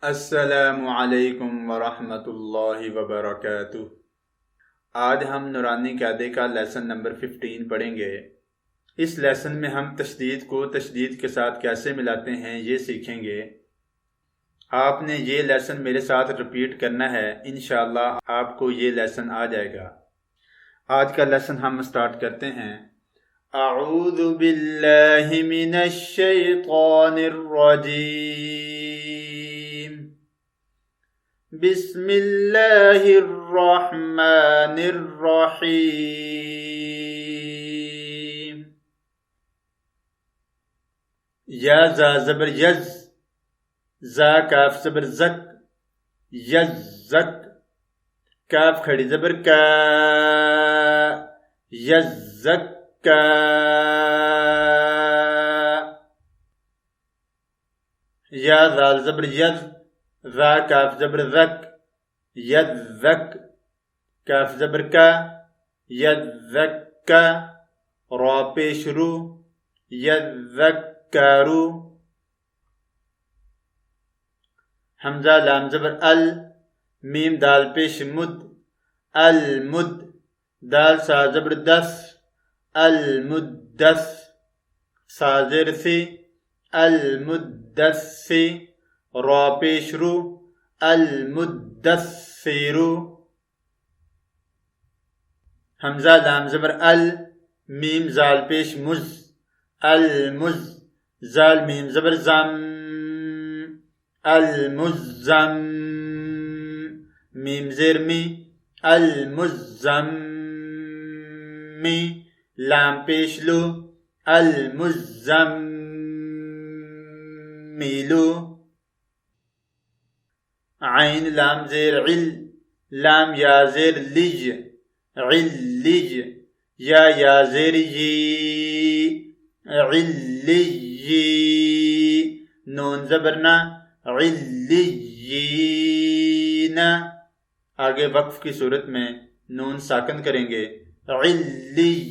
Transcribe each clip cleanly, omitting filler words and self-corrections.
अस्सलामु अलैकुम वरहमतुल्लाहि वबरकातुह। आज हम नूरानी क़ायदे का लेसन नंबर 15 पढ़ेंगे। इस लेसन में हम तशदीद को तशदीद के साथ कैसे मिलाते हैं ये सीखेंगे। आपने ये लेसन मेरे साथ रिपीट करना है, इंशाअल्लाह आपको ये लेसन आ जाएगा। आज का लेसन हम स्टार्ट करते हैं। अऊज़ु बिल्लाहि मिनश शैतानिर रजीम। बिस्मिल्लाहिर्रहमानिर्रहीम। या जा ज़बर यज, जा काफ ज़बर ज़क, यज़्ज़क। काफ खड़ी ज़बर का, यज़्ज़क्का। या ज़ाल ज़बर यज़, ज़ा काफ ज़बर ज़क, यज़्ज़क। काफ ज़बर का, यज़्ज़क्का। रा पेश रू, यज़्ज़क्करू। हमज़ा लाम ज़बर अल, मीम दाल पेश मुद, अल मुद। दाल सा ज़बर दस, अल मुद्दस। सा ज़ेर से, अल मुद्दस्सी। रा पेश रू, अल मुद्दस्सिरु। हमज़ा लाम ज़बर अल, मीम जाल पेश मुज, अल मुज। जाल मीम ज़बर ज़म, अल मुज़्ज़म। मीम ज़ेर मी, अल मुज़्ज़म्मी। लाम पेश लू, अल मुज़्ज़म्मिलु। आइन लाम ज़ेर इल, लाम या ज़ेर लिज, इल्लिज। या ज़ेर यी, इल्लियी। नून ज़बर ना, इल्लियीना। आगे वक्फ की सूरत में नून साकन करेंगे, इल्लियीन।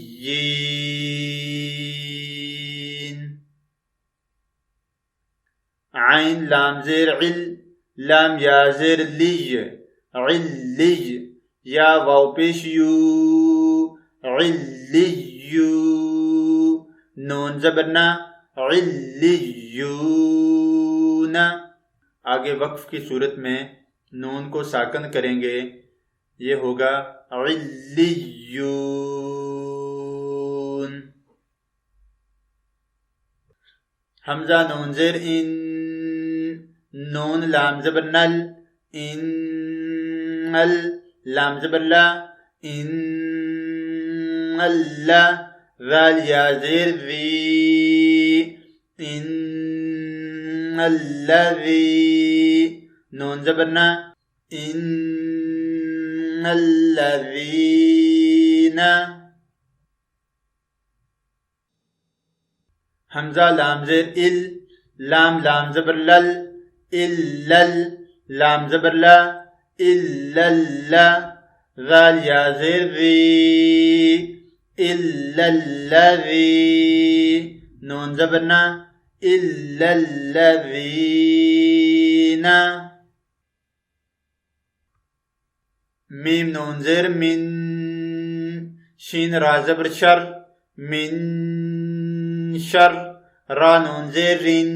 आइन लाम ज़ेर इल, लाम या ज़ेर लिज, इल्लिज। या वाव पेश यू, इल्लियू। नून ज़बर ना, इल्लियूना। आगे वक्फ की सूरत में नून को साकन करेंगे, ये होगा इल्लियून। हमज़ा नून ज़ेर इन, नून लाम ज़बर नल, इन अल। लाम ज़बर ला, इन अल्ला। ज़ाल या ज़ेर ज़ी, इन अल्लज़ी। नून ज़बर ना, इन अल्लज़ीना। हमज़ा लाम ज़ेर इल, लाम ज़बर लल, इल्लल। लाम ज़बर ला, इल्लल्ला। ज़ाल या ज़ेर ज़ी, इल्लल्लज़ी। नून ज़बर ना, इल्लल्लज़ीना। मीम नून ज़ेर मिन, शीन रा ज़बर शर, मिन शर। रा नून ज़ेर रिन,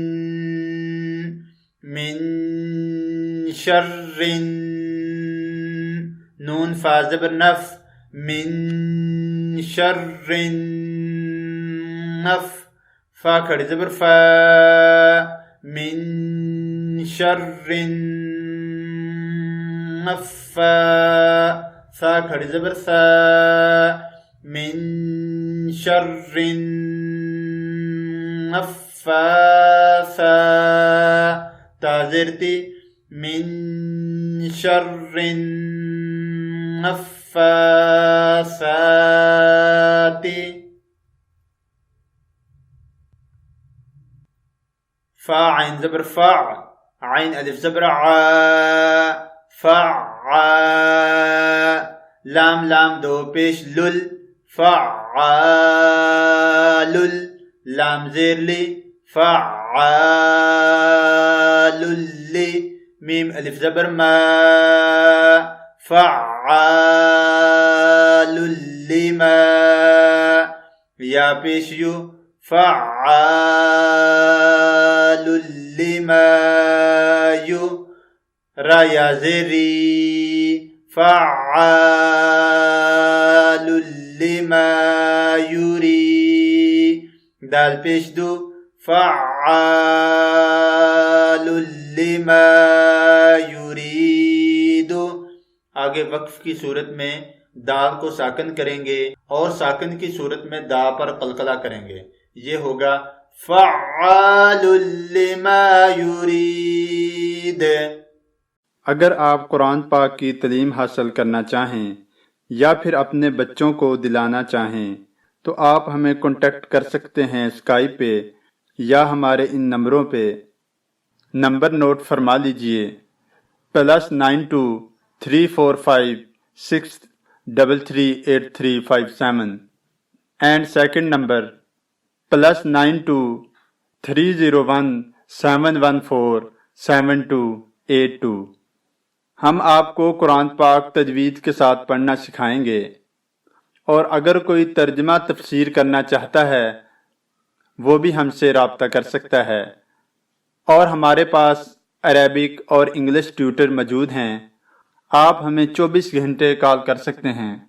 मिन शर्रिन। नून फा ज़बर नफ, मिन शर्रिन नफ। फा खड़ी ज़बर फा, मिन शर्रिन नफ़्फ़ा। सा खड़ी ज़बर सा, मिन शर्रिन नफ़्फ़ासा। ता ज़ेर ती, मिन शर्रिन नफ़्फ़ासाति। फा आइन ज़बर फा, आइन अलिफ ज़बर आ, फा। लाम दो पेश लुल, फ़अआलुल। लाम ज़ेर ली, फ़अआलुल्ली। मीम अलिफ ज़बर मा, फ़अआलुल लिमा, या पेश यू, फ़अआलुल लिमा यू, रा या ज़ेरी, फ़अआलुल लिमा युरी, दाल पेश दू, फ़अआलुल लिमा युरीदु। आगे वक्फ की सूरत में दाल को साकन करेंगे और साकन की सूरत में दा पर कलकला करेंगे। ये होगा फ़अआलुल लिमा युरीद। अगर आप कुरान पाक की तालीम हासिल करना चाहें या फिर अपने बच्चों को दिलाना चाहें तो आप हमें कांटेक्ट कर सकते हैं स्काइप पे या हमारे इन नंबरों पे। नंबर नोट फरमा लीजिए, +923456338357 एंड सेकंड नंबर +923017147282। हम आपको कुरान पाक तजवीद के साथ पढ़ना सिखाएंगे और अगर कोई तर्जमा तफसीर करना चाहता है वो भी हमसे राब्ता कर सकता है। और हमारे पास अरेबिक और इंग्लिश ट्यूटर मौजूद हैं। आप हमें 24 घंटे कॉल कर सकते हैं।